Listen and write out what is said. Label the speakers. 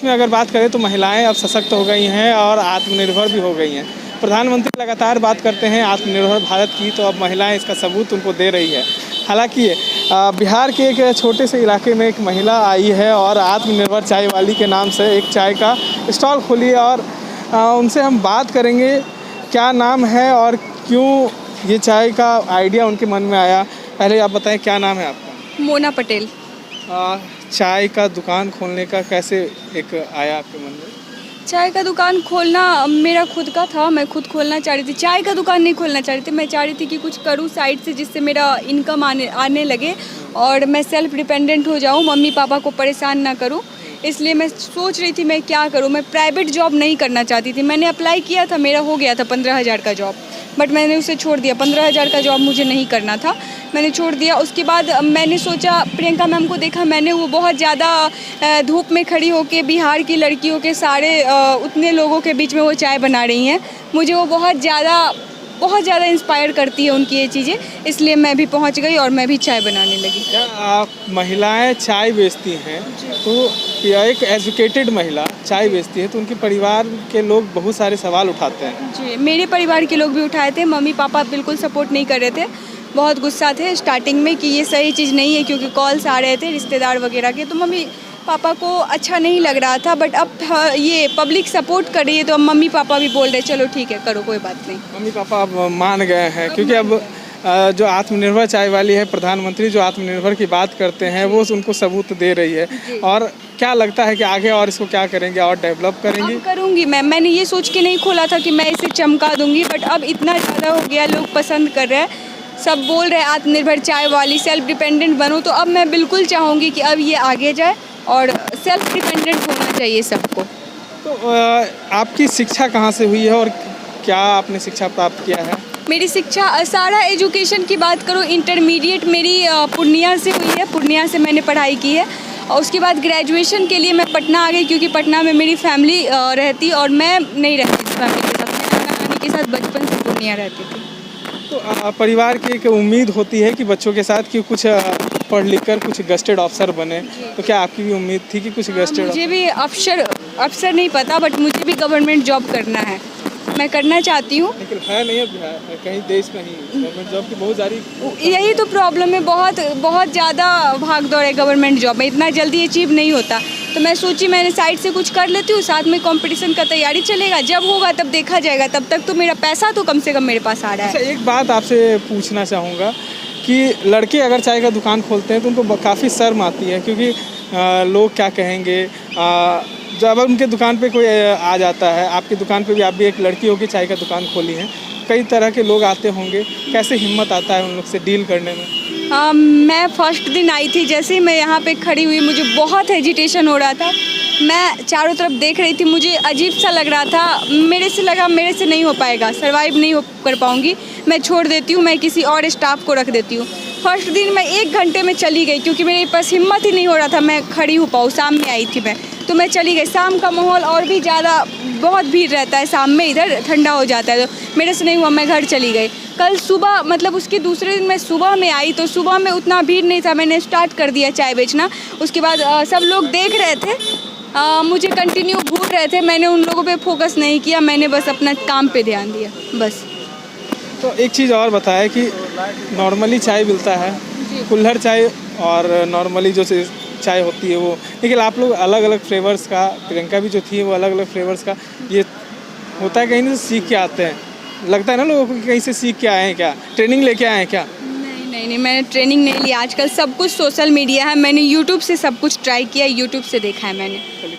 Speaker 1: इसमें अगर बात करें तो महिलाएं अब सशक्त हो गई हैं और आत्मनिर्भर भी हो गई हैं। प्रधानमंत्री लगातार बात करते हैं आत्मनिर्भर भारत की, तो अब महिलाएं इसका सबूत उनको दे रही है। हालांकि बिहार के एक छोटे से इलाके में एक महिला आई है और आत्मनिर्भर चाय वाली के नाम से एक चाय का स्टॉल खोली है और उनसे हम बात करेंगे क्या नाम है और क्यों ये चाय का आइडिया उनके मन में आया। पहले आप बताएं क्या नाम है आपका?
Speaker 2: मोना पटेल।
Speaker 1: चाय का दुकान खोलने का कैसे एक आया आपके मन में?
Speaker 2: चाय का दुकान खोलना मेरा खुद का था, मैं खुद खोलना चाह रही थी। चाय का दुकान नहीं खोलना चाह रही थी, मैं चाह रही थी कि कुछ करूँ साइड से जिससे मेरा इनकम आने लगे और मैं सेल्फ डिपेंडेंट हो जाऊँ, मम्मी पापा को परेशान ना करूँ। इसलिए मैं सोच रही थी मैं क्या करूँ। मैं प्राइवेट जॉब नहीं करना चाहती थी। मैंने अप्लाई किया था, मेरा हो गया था 15,000 का जॉब, बट मैंने उसे छोड़ दिया। 15,000 का जॉब मुझे नहीं करना था, मैंने छोड़ दिया। उसके बाद मैंने सोचा, प्रियंका मैम को देखा मैंने, वो बहुत ज़्यादा धूप में खड़ी होकर बिहार की लड़कियों के सारे उतने लोगों के बीच में वो चाय बना रही हैं। मुझे वो बहुत ज़्यादा इंस्पायर करती है उनकी ये चीज़ें, इसलिए मैं भी पहुंच गई और मैं भी चाय बनाने लगी।
Speaker 1: क्या आप महिलाएं चाय बेचती हैं तो या एक एजुकेटेड महिला चाय बेचती है तो उनके परिवार के लोग बहुत सारे सवाल उठाते हैं?
Speaker 2: जी, मेरे परिवार के लोग भी उठाए थे। मम्मी पापा बिल्कुल सपोर्ट नहीं कर रहे थे, बहुत गुस्सा थे स्टार्टिंग में कि ये सही चीज़ नहीं है, क्योंकि कॉल्स आ रहे थे रिश्तेदार वगैरह के, तो मम्मी पापा को अच्छा नहीं लग रहा था। बट अब ये पब्लिक सपोर्ट कर रही है तो अब मम्मी पापा भी बोल रहे चलो ठीक है करो, कोई बात नहीं।
Speaker 1: मम्मी पापा अब मान गए हैं, क्योंकि अब जो आत्मनिर्भर चाय वाली है, प्रधानमंत्री जो आत्मनिर्भर की बात करते हैं वो उनको सबूत दे रही है। और क्या लगता है कि आगे और इसको क्या करेंगे और डेवलप करेंगे?
Speaker 2: अब करूँगी मैंने ये सोच के नहीं खोला था कि मैं इसे चमका दूंगी, बट अब इतना ज़्यादा हो गया, लोग पसंद कर रहे हैं, सब बोल रहे हैं आत्मनिर्भर चाय वाली, सेल्फ डिपेंडेंट बनो। तो अब मैं बिल्कुल चाहूँगी कि अब ये आगे जाए और सेल्फ डिपेंडेंट होना चाहिए सबको।
Speaker 1: तो आपकी शिक्षा कहाँ से हुई है और क्या आपने शिक्षा प्राप्त किया है?
Speaker 2: मेरी शिक्षा सारा एजुकेशन की बात करूँ, इंटरमीडिएट मेरी पूर्णिया से हुई है, पूर्णिया से मैंने पढ़ाई की है। और उसके बाद ग्रेजुएशन के लिए मैं पटना आ गई, क्योंकि पटना में मेरी फैमिली रहती और मैं नहीं रहती इस फैमिली के साथ। मैं नाना नानी के साथ बचपन से पूर्णिया रहती थी।
Speaker 1: तो परिवार की एक उम्मीद होती है कि बच्चों के साथ कि कुछ पढ़ लिख कर कुछ गस्टेड ऑफिसर बने, तो क्या आपकी भी उम्मीद थी कि कुछ गस्टेड?
Speaker 2: मुझे भी अफसर नहीं पता, बट मुझे भी गवर्नमेंट जॉब करना है, मैं करना चाहती हूँ।
Speaker 1: लेकिन है नहीं अब कहीं देश में ही गवर्नमेंट जॉब की बहुत सारी,
Speaker 2: यही तो प्रॉब्लम है, बहुत ज़्यादा भाग दौड़ है गवर्नमेंट जॉब में, इतना जल्दी अचीव नहीं होता। तो मैं सोची मैंने साइड से कुछ कर लेती हूँ, साथ में कंपटीशन का तैयारी चलेगा, जब होगा तब देखा जाएगा, तब तक तो मेरा पैसा तो कम से कम मेरे पास आ रहा है।
Speaker 1: अच्छा, एक बात आपसे पूछना चाहूँगा कि लड़के अगर चाय का दुकान खोलते हैं तो उनको काफ़ी शर्म आती है, क्योंकि लोग क्या कहेंगे। जब उनके दुकान पे कोई आ जाता है, आपकी दुकान पे भी, आप भी एक लड़की होकर चाय का दुकान खोली है, कई तरह के लोग आते होंगे, कैसे हिम्मत आता है उन लोग से डील करने में?
Speaker 2: मैं फर्स्ट दिन आई थी, जैसे ही मैं यहाँ पे खड़ी हुई मुझे बहुत हेजिटेशन हो रहा था। मैं चारों तरफ देख रही थी, मुझे अजीब सा लग रहा था, मेरे से नहीं हो पाएगा, सर्वाइव नहीं कर पाऊँगी, मैं छोड़ देती हूँ, मैं किसी और स्टाफ को रख देती हूँ। फर्स्ट दिन मैं 1 घंटे में चली गई, क्योंकि मेरे पास हिम्मत ही नहीं हो रहा था मैं खड़ी हो पाऊँ। शाम में आई थी मैं, तो मैं चली गई। शाम का माहौल और भी ज़्यादा, बहुत भीड़ रहता है शाम में, इधर ठंडा हो जाता है, तो मेरे से नहीं हुआ, मैं घर चली गई। कल सुबह, मतलब उसके दूसरे दिन मैं सुबह में आई, तो सुबह में उतना भीड़ नहीं था, मैंने स्टार्ट कर दिया चाय बेचना। उसके बाद सब लोग देख रहे थे, मुझे कंटिन्यू घूर रहे थे, मैंने उन लोगों पे फोकस नहीं किया, मैंने बस अपना काम पे ध्यान दिया बस।
Speaker 1: तो एक चीज़ और बताया कि नॉर्मली चाय मिलता है, कुल्हड़ चाय और नॉर्मली जो चाय होती है वो, लेकिन आप लोग अलग अलग फ्लेवर्स का, प्रियंका भी जो थी वो अलग अलग फ्लेवर्स का, ये होता है कहीं से सीख के आते हैं? लगता है ना लोगों को कि कहीं से सीख के आए हैं, क्या ट्रेनिंग लेके आए हैं क्या?
Speaker 2: नहीं, मैंने ट्रेनिंग नहीं ली। आजकल सब कुछ सोशल मीडिया है, मैंने यूट्यूब से सब कुछ ट्राई किया, यूट्यूब से देखा है मैंने।